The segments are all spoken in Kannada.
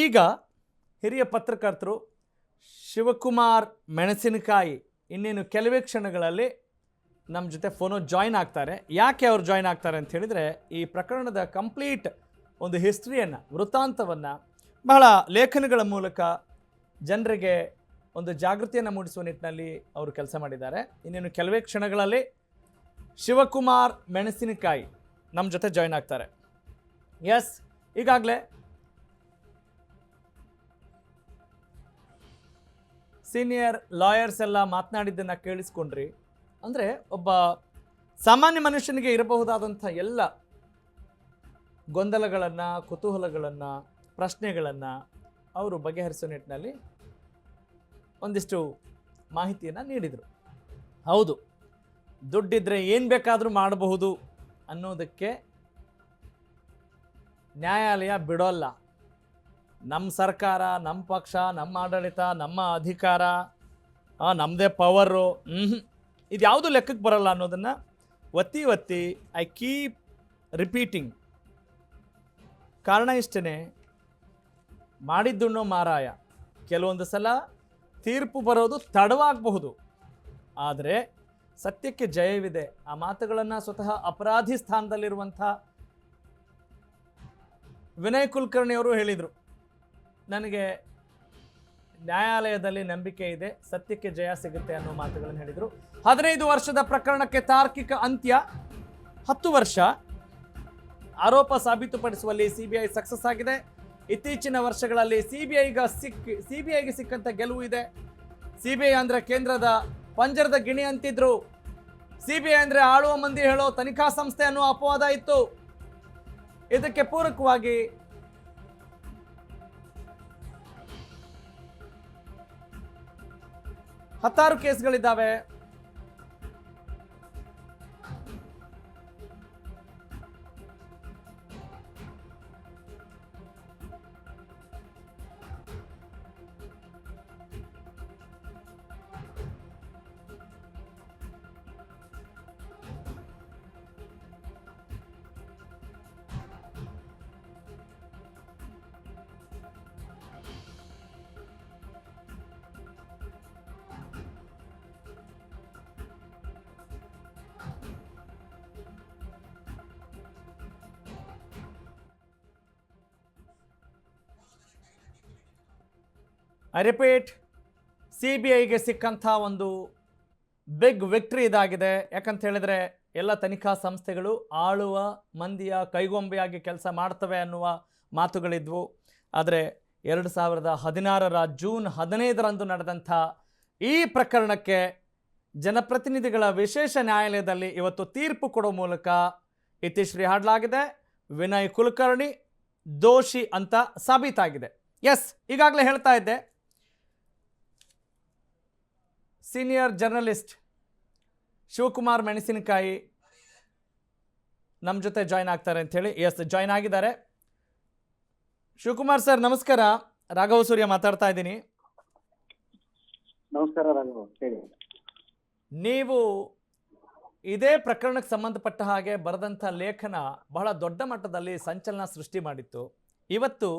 ಇದೀಗ ಹಿರಿಯ ಪತ್ರಕರ್ತರು ಶಿವಕುಮಾರ್ ಮೆಣಸಿನಕಾಯಿ ಇನ್ನೇನು ಕೆಲವೇ ಕ್ಷಣಗಳಲ್ಲಿ ನಮ್ಮ ಜೊತೆ ಫೋನೋ ಜಾಯಿನ್ ಆಗ್ತಾರೆ. ಯಾಕೆ ಅವರು ಜಾಯಿನ್ ಆಗ್ತಾರೆ ಅಂತ ಹೇಳಿದರೆ, ಈ ಪ್ರಕರಣದ ಕಂಪ್ಲೀಟ್ ಒಂದು ಹಿಸ್ಟ್ರಿಯನ್ನು, ವೃತ್ತಾಂತವನ್ನು ಬಹಳ ಲೇಖನಗಳ ಮೂಲಕ ಜನರಿಗೆ ಒಂದು ಜಾಗೃತಿಯನ್ನು ಮೂಡಿಸುವ ನಿಟ್ಟಿನಲ್ಲಿ ಅವರು ಕೆಲಸ ಮಾಡಿದ್ದಾರೆ. ಇನ್ನೇನು ಕೆಲವೇ ಕ್ಷಣಗಳಲ್ಲಿ ಶಿವಕುಮಾರ್ ಮೆಣಸಿನಕಾಯಿ ನಮ್ಮ ಜೊತೆ ಜಾಯಿನ್ ಆಗ್ತಾರೆ. ಎಸ್, ಈಗಾಗಲೇ ಸೀನಿಯರ್ ಲಾಯರ್ಸ್ ಎಲ್ಲ ಮಾತನಾಡಿದ್ದನ್ನು ಕೇಳಿಸ್ಕೊಂಡ್ರಿ. ಅಂದರೆ ಒಬ್ಬ ಸಾಮಾನ್ಯ ಮನುಷ್ಯನಿಗೆ ಇರಬಹುದಾದಂಥ ಎಲ್ಲ ಗೊಂದಲಗಳನ್ನು, ಕುತೂಹಲಗಳನ್ನು, ಪ್ರಶ್ನೆಗಳನ್ನು ಅವರು ಬಗೆಹರಿಸೋ ನಿಟ್ಟಿನಲ್ಲಿ ಒಂದಿಷ್ಟು ಮಾಹಿತಿಯನ್ನು ನೀಡಿದರು. ಹೌದು, ದುಡ್ಡಿದ್ರೆ ಏನು ಬೇಕಾದರೂ ಮಾಡಬಹುದು ಅನ್ನೋದಕ್ಕೆ ನ್ಯಾಯಾಲಯ ಬಿಡೋಲ್ಲ. ನಮ್ಮ ಸರ್ಕಾರ, ನಮ್ಮ ಪಕ್ಷ, ನಮ್ಮ ಆಡಳಿತ, ನಮ್ಮ ಅಧಿಕಾರ, ನಮ್ಮದೇ ಪವರು, ಇದು ಯಾವುದು ಲೆಕ್ಕಕ್ಕೆ ಬರಲ್ಲ ಅನ್ನೋದನ್ನು ಒತ್ತಿ ಒತ್ತಿ ಐ ಕೀಪ್ ರಿಪೀಟಿಂಗ್. ಕಾರಣ ಇಷ್ಟೇ, ಮಾಡಿದ್ದುಣ್ಣೋ ಮಾರಾಯ. ಕೆಲವೊಂದು ಸಲ ತೀರ್ಪು ಬರೋದು ತಡವಾಗಬಹುದು, ಆದರೆ ಸತ್ಯಕ್ಕೆ ಜಯವಿದೆ. ಆ ಮಾತುಗಳನ್ನು ಸ್ವತಃ ಅಪರಾಧಿ ಸ್ಥಾನದಲ್ಲಿರುವಂಥ ವಿನಯ್ ಕುಲಕರ್ಣಿ ಅವರು ಹೇಳಿದರು. ನನಗೆ ನ್ಯಾಯಾಲಯದಲ್ಲಿ ನಂಬಿಕೆ ಇದೆ, ಸತ್ಯಕ್ಕೆ ಜಯ ಸಿಗುತ್ತೆ ಅನ್ನೋ ಮಾತುಗಳನ್ನು ಹೇಳಿದರು. 15 ವರ್ಷದ ಪ್ರಕರಣಕ್ಕೆ ತಾರ್ಕಿಕ ಅಂತ್ಯ. 10 ವರ್ಷ ಆರೋಪ ಸಾಬೀತುಪಡಿಸುವಲ್ಲಿ ಸಿಬಿಐ ಸಕ್ಸಸ್ ಆಗಿದೆ. ಇತ್ತೀಚಿನ ವರ್ಷಗಳಲ್ಲಿ ಸಿಬಿಐಗೆ ಸಿಕ್ಕಂತ ಗೆಲುವು ಇದೆ. ಸಿಬಿಐ ಅಂದರೆ ಕೇಂದ್ರದ ಪಂಜರದ ಗಿಣಿ ಅಂತಿದ್ರು. ಸಿಬಿಐ ಅಂದರೆ ಆಳುವ ಮಂದಿ ಹೇಳೋ ತನಿಖಾ ಸಂಸ್ಥೆ ಅನ್ನೋ ಅಪವಾದ ಇತ್ತು. ಇದಕ್ಕೆ ಪೂರಕವಾಗಿ ಹತ್ತಾರು ಕೇಸ್ಗಳಿದ್ದಾವೆ. ಐ ರಿಪೀಟ್, ಸಿಬಿಐಗೆ ಸಿಕ್ಕಂಥ ಒಂದು ಬಿಗ್ ವಿಕ್ಟ್ರಿ ಇದಾಗಿದೆ. ಯಾಕಂತ ಹೇಳಿದರೆ ಎಲ್ಲ ತನಿಖಾ ಸಂಸ್ಥೆಗಳು ಆಳುವ ಮಂದಿಯ ಕೈಗೊಂಬೆಯಾಗಿ ಕೆಲಸ ಮಾಡ್ತವೆ ಅನ್ನುವ ಮಾತುಗಳಿದ್ವು. ಆದರೆ 2016 ಜೂನ್ 15ರಂದು ನಡೆದಂಥ ಈ ಪ್ರಕರಣಕ್ಕೆ ಜನಪ್ರತಿನಿಧಿಗಳ ವಿಶೇಷ ನ್ಯಾಯಾಲಯದಲ್ಲಿ ಇವತ್ತು ತೀರ್ಪು ಕೊಡೋ ಮೂಲಕ ಇತಿಶ್ರೀ ಹಾಡಲಾಗಿದೆ. ವಿನಯ್ ಕುಲಕರ್ಣಿ ದೋಷಿ ಅಂತ ಸಾಬೀತಾಗಿದೆ. ಎಸ್, ಈಗಾಗಲೇ ಹೇಳ್ತಾ ಇದ್ದೆ, ಸೀನಿಯರ್ ಜರ್ನಲಿಸ್ಟ್ ಶಿವಕುಮಾರ್ ಮೆಣಸಿನಕಾಯಿ ನಮ್ಮ ಜೊತೆ ಜಾಯ್ನ್ ಆಗ್ತಾರೆ ಅಂಥೇಳಿ. ಎಸ್, ಜಾಯ್ನ್ ಆಗಿದ್ದಾರೆ. ಶಿವಕುಮಾರ್ ಸರ್ ನಮಸ್ಕಾರ. ರಾಘವ ಸೂರ್ಯ ಮಾತಾಡ್ತಾ ಇದ್ದೀನಿ. ನಮಸ್ಕಾರ ರಾಘವ, ಹೇಳಿ. ನೀವು ಇದೇ ಪ್ರಕರಣಕ್ಕೆ ಸಂಬಂಧಪಟ್ಟ ಹಾಗೆ ಬರೆದಂಥ ಲೇಖನ ಬಹಳ ದೊಡ್ಡ ಮಟ್ಟದಲ್ಲಿ ಸಂಚಲನ ಸೃಷ್ಟಿ ಮಾಡಿತ್ತು. ಇವತ್ತು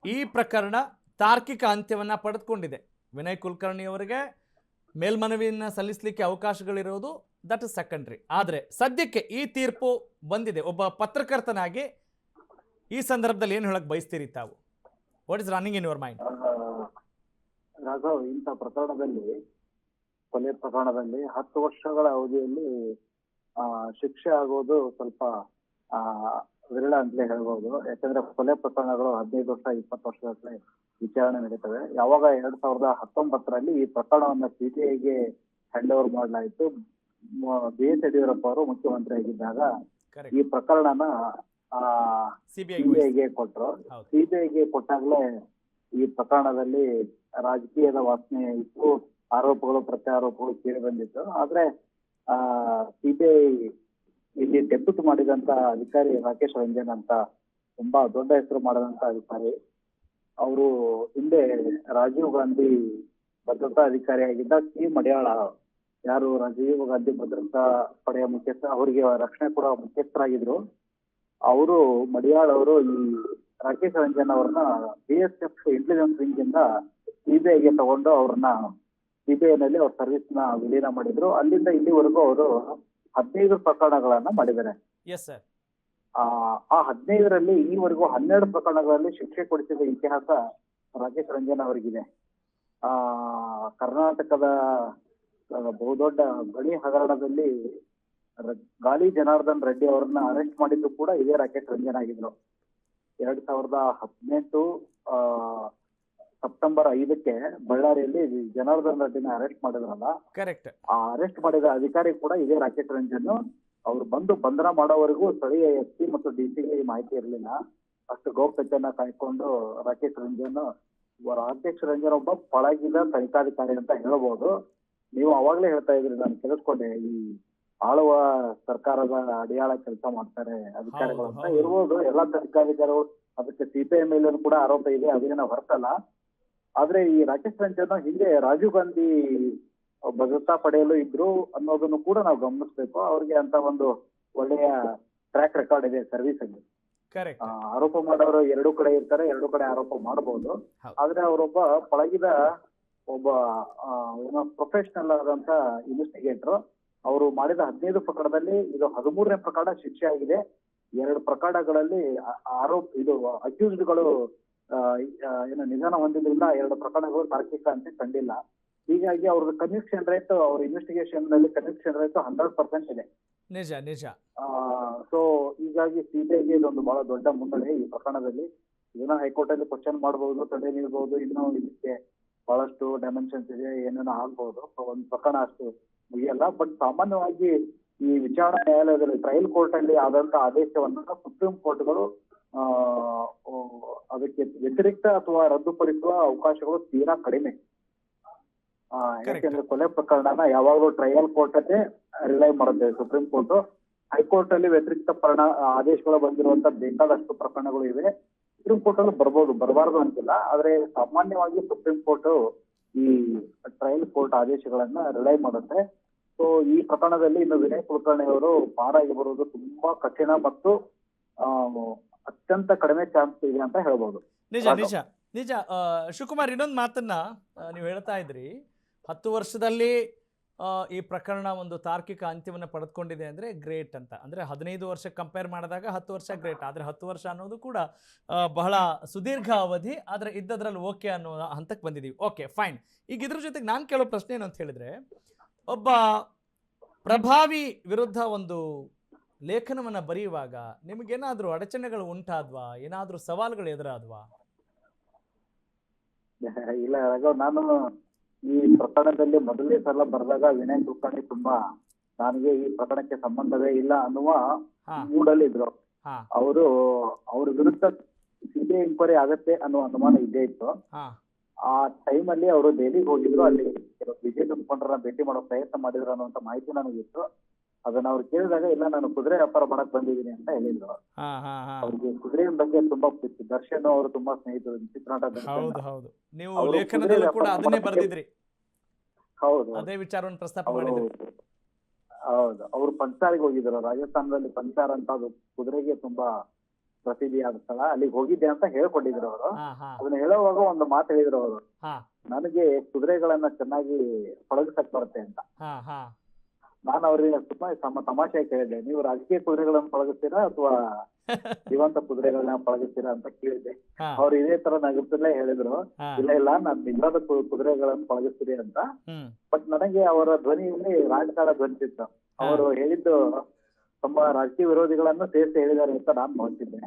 ಈ ಪ್ರಕರಣ ತಾರ್ಕಿಕ ಅಂತ್ಯವನ್ನು ಪಡೆದುಕೊಂಡಿದೆ. ವಿನಯ್ ಕುಲಕರ್ಣಿ ಅವರಿಗೆ ಮೇಲ್ಮನವಿಯನ್ನು ಸಲ್ಲಿಸಲಿಕ್ಕೆ ಅವಕಾಶಗಳಿರೋದು ದಟ್ ಇಸ್ ಸೆಕೆಂಡ್ರಿ. ಆದರೆ ಸದ್ಯಕ್ಕೆ ಈ ತೀರ್ಪು ಬಂದಿದೆ. ಒಬ್ಬ ಪತ್ರಕರ್ತನಾಗಿ ಈ ಸಂದರ್ಭದಲ್ಲಿ ಏನು ಹೇಳಕ್ ಬಯಸ್ತೀರಿ ತಾವು? What is running in your mind? Raghav, ಇಂಥ ಪ್ರಕರಣದಲ್ಲಿ, ಕೊಲೆ ಪ್ರಕರಣದಲ್ಲಿ 10 ವರ್ಷಗಳ ಅವಧಿಯಲ್ಲಿ ಶಿಕ್ಷೆ ಆಗೋದು ಸ್ವಲ್ಪ ವಿರಳ ಅಂತಲೇ ಹೇಳ್ಬೋದು. ಯಾಕಂದ್ರೆ ಕೊಲೆ ಪ್ರಕರಣಗಳು 15 ವರ್ಷ 20 ವರ್ಷಗಟ್ಟಲೆ ವಿಚಾರಣೆ ನಡೀತವೆ. ಯಾವಾಗ 2019ರಲ್ಲಿ ಈ ಪ್ರಕರಣವನ್ನ ಸಿಬಿಐಗೆ ಹ್ಯಾಂಡ್ ಓವರ್ ಮಾಡಲಾಯಿತು. BS ಯಡಿಯೂರಪ್ಪ ಅವರು ಮುಖ್ಯಮಂತ್ರಿ ಆಗಿದ್ದಾಗ ಈ ಪ್ರಕರಣನ ಸಿಬಿಐಗೆ ಕೊಟ್ಟರು. ಸಿಬಿಐಗೆ ಕೊಟ್ಟಾಗಲೇ ಈ ಪ್ರಕರಣದಲ್ಲಿ ರಾಜಕೀಯದ ವಾಸನೆ ಇತ್ತು. ಆರೋಪಗಳು ಪ್ರತ್ಯಾರೋಪಗಳು ಕೇಳಿ ಬಂದಿತ್ತು. ಆದ್ರೆ ಸಿಬಿಐ ಇಲ್ಲಿ ಡೆಪ್ಯೂಟ್ ಮಾಡಿದಂತ ಅಧಿಕಾರಿ ರಾಕೇಶ್ ರಂಜನ್ ಅಂತ ತುಂಬಾ ದೊಡ್ಡ ಹೆಸರು ಮಾಡಿದಂತ ಅಧಿಕಾರಿ. ಅವರು ಹಿಂದೆ ರಾಜೀವ್ ಗಾಂಧಿ ಭದ್ರತಾ ಅಧಿಕಾರಿಯಾಗಿದ್ದ ಸಿ ಮಡಿಯಾಳ, ಯಾರು ರಾಜೀವ್ ಗಾಂಧಿ ಭದ್ರತಾ ಪಡೆಯ ಮುಖ್ಯಸ್ಥ, ಅವರಿಗೆ ರಕ್ಷಣೆ ಕೊಡುವ ಮುಖ್ಯಸ್ಥರಾಗಿದ್ರು. ಅವರು ಮಡಿಯಾಳ್ ಅವರು ಈ ರಾಕೇಶ್ ರಂಜನ್ ಅವ್ರನ್ನ BSF ಇಂಟೆಲಿಜೆನ್ಸ್ ವಿಂಗ್ ಇಂದ ಸಿಬಿಐಗೆ ತಗೊಂಡು ಅವ್ರನ್ನ ಸಿಬಿಐನಲ್ಲಿ ಅವ್ರ ಸರ್ವಿಸ್ ನ ವಿಲೀನ ಮಾಡಿದ್ರು. ಅಲ್ಲಿಂದ ಇಲ್ಲಿವರೆಗೂ ಅವರು 15 ಪ್ರಕರಣಗಳನ್ನ ಮಾಡಿದ್ದಾರೆ. Yes sir. ಆ 15ರಲ್ಲಿ ಈವರೆಗೂ 12 ಪ್ರಕರಣಗಳಲ್ಲಿ ಶಿಕ್ಷೆ ಕೊಡಿಸಿದ ಇತಿಹಾಸ ರಾಕೇಶ್ ರಂಜನ್ ಅವರಿಗಿದೆ. ಕರ್ನಾಟಕದ ಬಹುದೊಡ್ಡ ಗಣಿ ಹಗರಣದಲ್ಲಿ ಗಾಲಿ ಜನಾರ್ದನ್ ರೆಡ್ಡಿ ಅವರನ್ನ ಅರೆಸ್ಟ್ ಮಾಡಿದ್ದು ಕೂಡ ಇದೇ ರಾಕೇಶ್ ರಂಜನ್ ಆಗಿದ್ರು. 2018 ಸೆಪ್ಟೆಂಬರ್ 5ಕ್ಕೆ ಬಳ್ಳಾರಿಯಲ್ಲಿ ಜನಾರ್ದನ್ ರೆಡ್ಡಿನ ಅರೆಸ್ಟ್ ಮಾಡಿದ್ರಲ್ಲ, ಕರೆಕ್ಟ್. ಆ ಅರೆಸ್ಟ್ ಮಾಡಿದ ಅಧಿಕಾರಿ ಕೂಡ ಇದೇ ರಾಕೇಶ್ ರಂಜನ್. ಅವ್ರು ಬಂಧನ ಮಾಡೋವರೆಗೂ ಸ್ಥಳೀಯ SP ಮತ್ತು DCಗೆ ಮಾಹಿತಿ ಇರಲಿಲ್ಲ. ಅಷ್ಟು ಗೌಪ್ಯತೆಯನ್ನ ಕಾಯ್ಕೊಂಡು ರಾಕೇಶ್ ರಂಜನ್ ಒಬ್ಬ ಪಳಗಿದ ತನಿಖಾಧಿಕಾರಿ ಅಂತ ಹೇಳ್ಬೋದು. ನೀವು ಅವಾಗ್ಲೇ ಹೇಳ್ತಾ ಇದ್ರಿ, ನಾನು ಕೇಳಿಸ್ಕೊಂಡೆ, ಈ ಆಳುವ ಸರ್ಕಾರದ ಅಡಿಯಾಳ ಕೆಲಸ ಮಾಡ್ತಾರೆ ಅಧಿಕಾರಿಗಳು ಅಂತ. ಇರ್ಬೋದು, ಎಲ್ಲಾ ತನಿಖಾಧಿಕಾರಿಗಳು, ಅದಕ್ಕೆ CPI ಮೇಲೂ ಕೂಡ ಆರೋಪ ಇದೆ, ಅದೇನ ಹೊರತಲ್ಲ. ಆದ್ರೆ ಈ ರಾಕೇಶ್ ರಂಜನ್ ಹಿಂದೆ ರಾಜೀವ್ ಗಾಂಧಿ ಭದ್ರತಾ ಪಡೆಯಲು ಇದ್ರು ಅನ್ನೋದನ್ನು ಕೂಡ ನಾವು ಗಮನಿಸ್ಬೇಕು. ಅವ್ರಿಗೆ ಅಂತ ಒಂದು ಒಳ್ಳೆಯ ಟ್ರ್ಯಾಕ್ ರೆಕಾರ್ಡ್ ಇದೆ ಸರ್ವಿಸ್ ಅಲ್ಲಿ. ಆರೋಪ ಮಾಡೋರು ಎರಡೂ ಕಡೆ ಇರ್ತಾರೆ, ಎರಡೂ ಕಡೆ ಆರೋಪ ಮಾಡಬಹುದು. ಆದ್ರೆ ಅವರೊಬ್ಬ ಪಳಗಿದ ಒಬ್ಬ ಏನೋ ಪ್ರೊಫೆಷನಲ್ ಆದಂತ ಇನ್ವೆಸ್ಟಿಗೇಟರ್. ಅವರು ಮಾಡಿದ 15 ಪ್ರಕರಣದಲ್ಲಿ ಇದು 13ನೇ ಪ್ರಕರಣ ಶಿಕ್ಷೆ ಆಗಿದೆ. 2 ಪ್ರಕರಣಗಳಲ್ಲಿ ಅಕ್ಯೂಸ್ಡ್ಗಳು ನಿಧನ ಹೊಂದಿದ್ರಿಂದ 2 ಪ್ರಕರಣಗಳು ತಾರ್ಕಿಕ ಅಂತ ಕಂಡಿಲ್ಲ. ಹೀಗಾಗಿ ಅವ್ರದ್ದು ಕನ್ವಿಕ್ಷನ್ ರೇಟ್, ಅವ್ರ ಇನ್ವೆಸ್ಟಿಗೇಷನ್ ನಲ್ಲಿ ಕನ್ವಿಕ್ಷನ್ ರೇಟ್ 100% ಇದೆ. ನಿಜ. ಸೊ ಹೀಗಾಗಿ ಸಿಬಿಐಗೆ ಇದೊಂದು ಬಹಳ ದೊಡ್ಡ ಮುನ್ನಡೆ ಈ ಪ್ರಕರಣದಲ್ಲಿ. ಇದನ್ನ ಹೈಕೋರ್ಟ್ ಅಲ್ಲಿ ಕ್ವಶನ್ ಮಾಡಬಹುದು, ತಡೆ ನೀಡಬಹುದು, ಇನ್ನೂ ಇದಕ್ಕೆ ಬಹಳಷ್ಟು ಡೈಮೆನ್ಷನ್ಸ್ ಇದೆ, ಏನೇನೋ ಆಗ್ಬಹುದು. ಒಂದು ಪ್ರಕರಣ ಅಷ್ಟು ಮುಗಿಯಲ್ಲ. ಬಟ್ ಸಾಮಾನ್ಯವಾಗಿ ಈ ವಿಚಾರಣಾ ನ್ಯಾಯಾಲಯದಲ್ಲಿ ಟ್ರಯಲ್ ಕೋರ್ಟ್ ಅಲ್ಲಿ ಆದಂತ ಆದೇಶವನ್ನ ಸುಪ್ರೀಂ ಕೋರ್ಟ್ಗಳು ಅದಕ್ಕೆ ವ್ಯತಿರಿಕ್ತ ಅಥವಾ ರದ್ದುಪಡಿಸುವ ಅವಕಾಶಗಳು ತೀರಾ ಕಡಿಮೆ. ಯಾಕೆಂದ್ರೆ ಕೊಲೆ ಪ್ರಕರಣನ ಯಾವಾಗಲೂ ಟ್ರಯಲ್ ಕೋರ್ಟ್ ಅಲ್ಲೇ ರಿಲೈ ಮಾಡುತ್ತೆ ಸುಪ್ರೀಂ ಕೋರ್ಟ್. ಹೈಕೋರ್ಟ್ ಅಲ್ಲಿ ವ್ಯತಿರಿಕ್ತ ಆದೇಶಗಳು ಬಂದಿರುವಂತ ಬೇಕಾದಷ್ಟು ಪ್ರಕರಣಗಳು ಇವೆ. ಸುಪ್ರೀಂ ಕೋರ್ಟ್ ಅಲ್ಲಿ ಬರಬಾರದು ಅಂತಿಲ್ಲ. ಆದ್ರೆ ಸಾಮಾನ್ಯವಾಗಿ ಸುಪ್ರೀಂ ಕೋರ್ಟ್ ಈ ಟ್ರಯಲ್ ಕೋರ್ಟ್ ಆದೇಶಗಳನ್ನ ರಿಲೈ ಮಾಡುತ್ತೆ. ಸೊ ಈ ಪ್ರಕರಣದಲ್ಲಿ ಇನ್ನು ವಿನಯ್ ಕುಲಕರ್ಣಿ ಅವರು ಪಾರಾಗಿ ಬರುವುದು ತುಂಬಾ ಕಠಿಣ ಮತ್ತು ಅತ್ಯಂತ ಕಡಿಮೆ ಚಾನ್ಸ್ ಇದೆ ಅಂತ ಹೇಳ್ಬೋದು. ನಿಜ. ಶಿವಕುಮಾರ್, ಇನ್ನೊಂದು ಮಾತನ್ನ ನೀವು ಹೇಳ್ತಾ ಇದ್ರಿ, 10 ವರ್ಷದಲ್ಲಿ ಈ ಪ್ರಕರಣ ಒಂದು ತಾರ್ಕಿಕ ಅಂತ್ಯವನ್ನು ಪಡೆದುಕೊಂಡಿದೆ ಅಂದರೆ ಗ್ರೇಟ್ ಅಂತ. ಅಂದರೆ 15 ವರ್ಷ ಕಂಪೇರ್ ಮಾಡಿದಾಗ 10 ವರ್ಷ ಗ್ರೇಟ್. ಆದರೆ 10 ವರ್ಷ ಅನ್ನೋದು ಕೂಡ ಬಹಳ ಸುದೀರ್ಘ ಅವಧಿ. ಆದರೆ ಇದ್ದದ್ರಲ್ಲಿ ಓಕೆ ಅನ್ನೋ ಹಂತಕ್ಕೆ ಬಂದಿದ್ದೀವಿ. Okay, fine. ಈಗ ಇದ್ರ ಜೊತೆಗೆ ನಾನು ಕೇಳೋ ಪ್ರಶ್ನೆ ಏನು ಅಂತ ಹೇಳಿದರೆ, ಒಬ್ಬ ಪ್ರಭಾವಿ ವಿರುದ್ಧ ಒಂದು ಲೇಖನವನ್ನು ಬರೆಯುವಾಗ ನಿಮಗೇನಾದರೂ ಅಡಚಣೆಗಳು ಉಂಟಾದ್ವಾ? ಏನಾದರೂ ಸವಾಲುಗಳು ಎದುರಾದ್ವಾ? ಇಲ್ಲ ರಾಘವ್, ನಾನು ಈ ಪ್ರಕರಣದಲ್ಲಿ ಮೊದಲನೇ ಸಲ ಬರೆದಾಗ ವಿನಯ್ ಕುಲಕರ್ಣಿ ತುಂಬಾ ನನಗೆ ಈ ಪ್ರಕರಣಕ್ಕೆ ಸಂಬಂಧವೇ ಇಲ್ಲ ಅನ್ನುವ ಮೂಡಲ್ಲಿ ಇದ್ರು. ಅವ್ರ ವಿರುದ್ಧ ಸಿಬಿಐ ಎಂಕ್ವೈರಿ ಆಗತ್ತೆ ಅನ್ನುವ ಅನುಮಾನ ಇದ್ದೇ ಇತ್ತು. ಆ ಟೈಮ್ ಅಲ್ಲಿ ಅವರು ದೆಹಲಿಗೆ ಹೋಗಿದ್ರು. ಅಲ್ಲಿ ಬಿಜೆಪಿ ಮುಖಂಡರನ್ನ ಭೇಟಿ ಮಾಡೋ ಪ್ರಯತ್ನ ಮಾಡಿದ್ರು ಅನ್ನುವಂತ ಮಾಹಿತಿ ನನಗಿತ್ತು. ಅದನ್ನ ಅವ್ರು ಕೇಳಿದಾಗ, ಇಲ್ಲ ನಾನು ಕುದುರೆ ವ್ಯಾಪಾರ ಮಾಡಕ್ ಬಂದಿದ್ದೀನಿ ಅಂತ ಹೇಳಿದ್ರು. ಅವ್ರಿಗೆ ಕುದುರೆ ಬಗ್ಗೆ ತುಂಬಾ ಪ್ರೀತಿ. ದರ್ಶನ್ ಅವರು ತುಂಬಾ ಸ್ನೇಹಿತರು, ಚಿತ್ರನಟ ದರ್ಶನ್. ಹೌದು, ಅದೇ ವಿಚಾರವನ್ನು ಪ್ರಸ್ತಾಪ ಮಾಡಿದ್ರು. ಹೌದು, ಅವ್ರು ಪಂಚಾರಿಗೆ ಹೋಗಿದ್ರು. ರಾಜಸ್ಥಾನದಲ್ಲಿ ಪಂಚಾರ್ ಅಂತ ಅದು ಕುದುರೆಗೆ ತುಂಬಾ ಪ್ರಸಿದ್ಧಿಯಾದ ಸ್ಥಳ. ಅಲ್ಲಿಗೆ ಹೋಗಿದ್ದೆ ಅಂತ ಹೇಳ್ಕೊಂಡಿದ್ರು ಅವರು. ಅದನ್ನ ಹೇಳುವಾಗ ಒಂದು ಮಾತು ಹೇಳಿದ್ರು ಅವರು, ನನಗೆ ಕುದುರೆಗಳನ್ನ ಚೆನ್ನಾಗಿ ಪಳಗಿಸಕ್ ಬರುತ್ತೆ ಅಂತ. ನಾನು ಅವ್ರಿಗೆ ತುಂಬಾ ತಮಾಷೆ ಕೇಳಿದ್ದೆ, ನೀವು ರಾಜಕೀಯ ಕುದುರೆಗಳನ್ನ ಪಳಗಿಸ್ತೀರಾ ಅಥವಾ ಜೀವಂತ ಕುದುರೆಗಳನ್ನ ಪಳಗಿಸ್ತೀರಾ ಅಂತ ಕೇಳಿದ್ದೆ. ಅವ್ರು ಇದೇ ತರ ನಗುತ್ತಲೇ ಹೇಳಿದ್ರು, ಇಲ್ಲ ನಾನ್ ನಿಜವಾದ ಕುದುರೆಗಳನ್ನ ಪಳಗಿಸ್ತೀರಿ ಅಂತ. ಬಟ್ ನನಗೆ ಅವರ ಧ್ವನಿಯಲ್ಲಿ ರಾಜಕಾರಣ ಧ್ವನಿಸಿತ್ತು. ಅವರು ಹೇಳಿದ್ದು ತಮ್ಮ ರಾಜಕೀಯ ವಿರೋಧಿಗಳನ್ನು ಸೇರಿಸಿ ಹೇಳಿದ್ದಾರೆ ಅಂತ ನಾನು ನೋಡ್ತಿದ್ದೆ.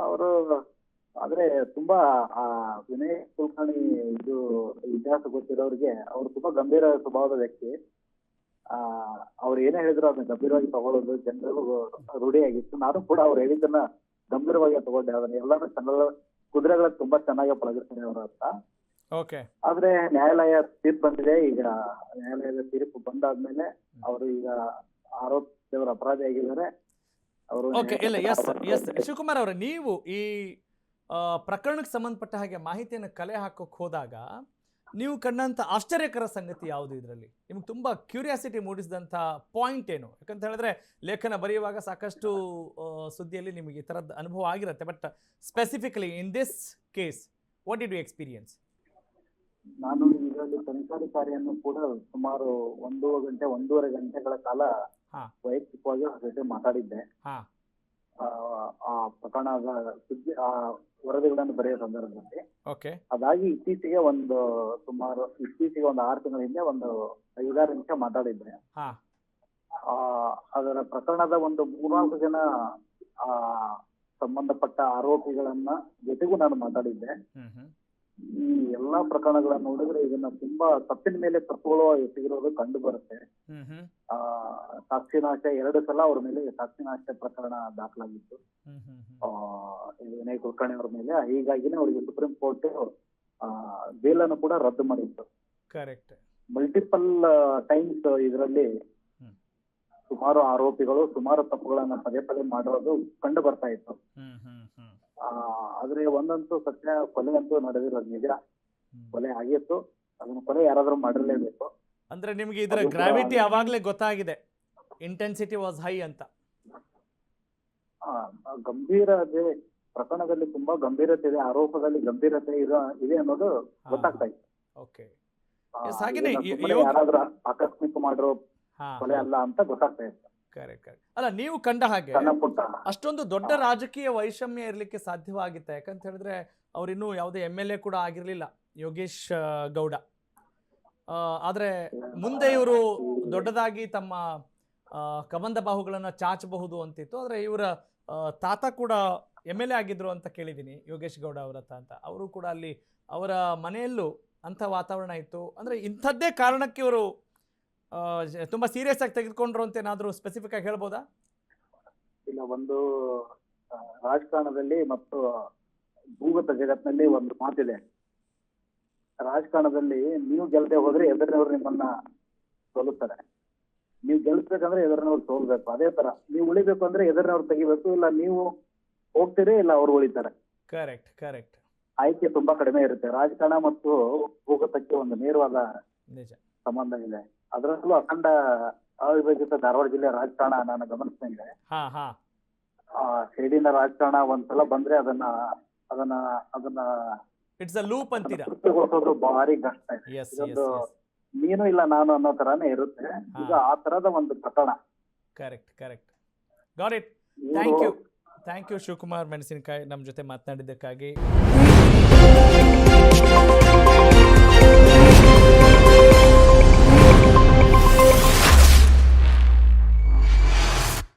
ಅವರು ಆದ್ರೆ ತುಂಬಾ ವಿನಯ್ ಕುಲಕರ್ಣಿ ಇದು ಇತಿಹಾಸ ಗೊತ್ತಿರೋರಿಗೆ ಅವರು ತುಂಬಾ ಗಂಭೀರ ಸ್ವಭಾವದ ವ್ಯಕ್ತಿ. ಅವ್ರು ಏನೇ ಹೇಳಿದ್ರು ಅದನ್ನ ಗಂಭೀರವಾಗಿ ತಗೊಳ್ಳೋದು ಜನರಿಗೂ ರೂಢಿಯಾಗಿತ್ತು. ನಾನು ಕೂಡ ಅವ್ರು ಹೇಳಿದ್ದನ್ನ ಗಂಭೀರವಾಗಿ ತಗೊಂಡೆ. ಅದನ್ನ ಎಲ್ಲಾನು ಕುದುರೆಗಳ ತುಂಬಾ ಚೆನ್ನಾಗಿ ಪಳಗಿಸ್ತಾರೆ ಅವರು ಅಂತ. ಆದ್ರೆ ನ್ಯಾಯಾಲಯ ತೀರ್ಪು ಬಂದಿದೆ. ಈಗ ನ್ಯಾಯಾಲಯದ ತೀರ್ಪು ಬಂದಾದ್ಮೇಲೆ ಅವರು ಈಗ ಆರೋಪಿಯವರು ಅಪರಾಧಿ ಆಗಿದ್ದಾರೆ. ಅವರು ಶಿವಕುಮಾರ್ ಅವರೇ, ನೀವು ಈ ಪ್ರಕರಣಕ್ಕೆ ಸಂಬಂಧಪಟ್ಟ ಹಾಗೆ ಮಾಹಿತಿಯನ್ನು ಕಲೆ ಹಾಕೋಕ್ ಹೋದಾಗ ನೀವು ಕಂಡಂಥ ಆಶ್ಚರ್ಯಕರ ಸಂಗತಿ ಯಾವುದು ಇದರಲ್ಲಿ? ನಿಮ್ಗೆ ತುಂಬ ಕ್ಯೂರಿಯಾಸಿಟಿ ಮೂಡಿಸಿದಂಥ ಪಾಯಿಂಟ್ ಏನು? ಯಾಕಂತ ಹೇಳಿದ್ರೆ ಲೇಖನ ಬರೆಯುವಾಗ ಸಾಕಷ್ಟು ಸುದ್ದಿಯಲ್ಲಿ ನಿಮಗೆ ಈ ಥರದ್ದು ಅನುಭವ ಆಗಿರುತ್ತೆ, but specifically in this case what did you experience? ನಾನು ಇದರಲ್ಲಿ ತನಿಖಾಧಿಕಾರಿಯನ್ನು ಕೂಡ ಸುಮಾರು 1.5 ಗಂಟೆಗಳ ಕಾಲ ಹಾ. ವೈಯಕ್ತಿಕವಾಗಿ ಅವ್ರ ಜೊತೆ ಮಾತಾಡಿದ್ದೆ. ಹಾಂ ಆ ಪ್ರಕರಣದ ಸುದ್ದಿ ವರದಿಗಳನ್ನು ಬರೆಯೋ ಸಂದರ್ಭದಲ್ಲಿ. ಓಕೆ. ಅದಾಗಿ ಇತ್ತೀಚೆಗೆ ಒಂದು 6 ತಿಂಗಳ ಹಿಂದೆ ಒಂದು 5-6 ನಿಮಿಷ ಮಾತಾಡಿದ್ದೆ. ಹಾಂ ಅದರ ಪ್ರಕರಣದ ಒಂದು 3-4 ಜನ ಸಂಬಂಧಪಟ್ಟ ಆರೋಪಿಗಳನ್ನ ಜೊತೆಗೂ ನಾನು ಮಾತಾಡಿದ್ದೆ. ಈ ಎಲ್ಲಾ ಪ್ರಕರಣಗಳನ್ನ ನೋಡಿದ್ರೆ ಇದನ್ನ ತುಂಬಾ ತಪ್ಪಿನ ಮೇಲೆ ತಪ್ಪುಗಳು ಎಸಗಿರೋದು ಕಂಡು ಬರುತ್ತೆ. ಸಾಕ್ಷಿನಾಶ 2 ಸಲ ಅವ್ರ ಮೇಲೆ ಸಾಕ್ಷಿನಾಶ ಪ್ರಕರಣ ದಾಖಲಾಗಿತ್ತು ವಿನಯ್ ಕುಲಕರ್ಣಿ ಅವ್ರ ಮೇಲೆ. ಹೀಗಾಗಿನೇ ಅವರಿಗೆ ಸುಪ್ರೀಂ ಕೋರ್ಟ್ ಬೇಲನ್ನು ಕೂಡ ರದ್ದು ಮಾಡಿತ್ತು. ಕರೆಕ್ಟ್. ಮಲ್ಟಿಪಲ್ ಟೈಮ್ಸ್ ಇದರಲ್ಲಿ ಸುಮಾರು ಆರೋಪಿಗಳು ಸುಮಾರು ತಪ್ಪುಗಳನ್ನ ಪದೇ ಪದೇ ಮಾಡಿರೋದು ಕಂಡು ಬರ್ತಾ ಇತ್ತು. ಆದ್ರೆ ಒಂದಂತೂ ಸತ್ಯ, ಕೊಲೆ ಅಂತೂ ನಡೆದಿರೋದು ನಿಜ. ಕೊಲೆ ಆಗಿತ್ತು, ಅದನ್ನ ಕೊಲೆ ಯಾರಾದ್ರೂ ಮಾಡಿರ್ಲೇಬೇಕು. ಅಂದ್ರೆ ನಿಮ್ಗೆ ಇದರ ಗ್ರಾವಿಟಿ ಅವಾಗ್ಲೇ ಗೊತ್ತಾಗಿದೆ, ಇಂಟೆನ್ಸಿಟಿ ವಾಸ್ ಹೈ ಅಂತ. ಗಂಭೀರತೆ ಪ್ರಕರಣದಲ್ಲಿ ತುಂಬಾ ಗಂಭೀರತೆ ಇದೆ, ಆರೋಪದಲ್ಲಿ ಗಂಭೀರತೆ ಇದೆ ಅನ್ನೋದು ಗೊತ್ತಾಗ್ತಾ ಇತ್ತು. ಓಕೆ. ಯಾರಾದ್ರೂ ಆಕಸ್ಮಿಕ ಮಾಡಿರೋ ಕೊಲೆ ಅಲ್ಲ ಅಂತ ಗೊತ್ತಾಗ್ತಾ ಇತ್ತು. ಕರೆಕ್ಟ್. ಅಲ್ಲ, ನೀವು ಕಂಡ ಹಾಗೆ ಅಷ್ಟೊಂದು ದೊಡ್ಡ ರಾಜಕೀಯ ವೈಷಮ್ಯ ಇರಲಿಕ್ಕೆ ಸಾಧ್ಯವಾಗಿತ್ತೆ? ಯಾಕಂತ ಹೇಳಿದ್ರೆ ಅವರಿನ್ನೂ ಯಾವುದೇ MLA ಕೂಡ ಆಗಿರಲಿಲ್ಲ, ಯೋಗೇಶ್ ಗೌಡ. ಆದರೆ ಮುಂದೆ ಇವರು ದೊಡ್ಡದಾಗಿ ತಮ್ಮ ಕಬಂಧ ಬಾಹುಗಳನ್ನು ಚಾಚಬಹುದು ಅಂತಿತ್ತು. ಆದರೆ ಇವರ ತಾತ ಕೂಡ MLA ಆಗಿದ್ರು ಅಂತ ಕೇಳಿದ್ದೀನಿ, ಯೋಗೇಶ್ ಗೌಡ ಅವರ ತಾತ. ಅವರು ಕೂಡ ಅಲ್ಲಿ ಅವರ ಮನೆಯಲ್ಲೂ ಅಂಥ ವಾತಾವರಣ ಇತ್ತು. ಅಂದರೆ ಇಂಥದ್ದೇ ಕಾರಣಕ್ಕೆ ಇವರು ತುಂಬ ಸೀರಿಯಸ್ ಆಗಿ ತೆಗೆದುಕೊಂಡ್ರು ಅಂತ ಏನಾದರೂ ಸ್ಪೆಸಿಫಿಕ್ ಆಗಿ ಹೇಳ್ಬೋದಾ? ಇಲ್ಲ, ಒಂದು ರಾಜಕಾರಣದಲ್ಲಿ ಮತ್ತು ಭೂಗತ ಜಗತ್ತಿನಲ್ಲಿ ಒಂದು ಮಾತಿದೆ. ರಾಜಕಾರಣದಲ್ಲಿ ನೀವು ಗೆಲ್ಲದೆ ಹೋದ್ರೆ ಎದುರಿನವ್ರು ನಿಮ್ಮನ್ನ ಸೋಲುತ್ತಾರೆ, ನೀವು ಗೆಲ್ಸ್ಬೇಕಂದ್ರೆ ಎದುರಿನವ್ರು ಸೋಲ್ಬೇಕು. ಅದೇ ತರ ನೀವು ಉಳಿಬೇಕು ಅಂದ್ರೆ ಎದುರಿನವ್ರು ತೆಗಿಬೇಕು, ಇಲ್ಲ ನೀವು ಹೋಗ್ತೀರಿ ಇಲ್ಲ ಅವ್ರು ಉಳಿತಾರೆ. Correct correct. ಆಯ್ಕೆ ತುಂಬಾ ಕಡಿಮೆ ಇರುತ್ತೆ. ರಾಜಕಾರಣ ಮತ್ತು ಭೂಗತಕ್ಕೆ ಒಂದು ನೇರವಾದ ಸಂಬಂಧ ಇದೆ. ಅದರಲ್ಲೂ ಅಖಂಡ ಅವಿಭಜಿತ ಧಾರವಾಡ ಜಿಲ್ಲೆ ರಾಜಕಾರಣ ನಾನು ಗಮನಿಸಿದಂಗೆ ಸೇಡಿನ ರಾಜಕಾರಣ ಒಂದ್ಸಲ ಬಂದ್ರೆ ಅದನ್ನ ಇಟ್ಸ್ ಅ ಲೂಪ್ ಅಂತೀರಾ, ತೃಪ್ತಿಗೊಳಿಸೋದು ಭಾರಿ ಕಷ್ಟ ಇದೆ. ಇದೊಂದು ನೀನು ಇಲ್ಲ ನಾನು ಅನ್ನೋ ತರಾನೇ ಇರುತ್ತೆ. ಈಗ ಆ ತರದ ಒಂದು ಪ್ರಕರಣ. Correct correct. Got it. Thank you Shivakumar Menasinakai ನಮ್ಮ ಜೊತೆ ಮಾತನಾಡಿದ್ದಕ್ಕಾಗಿ.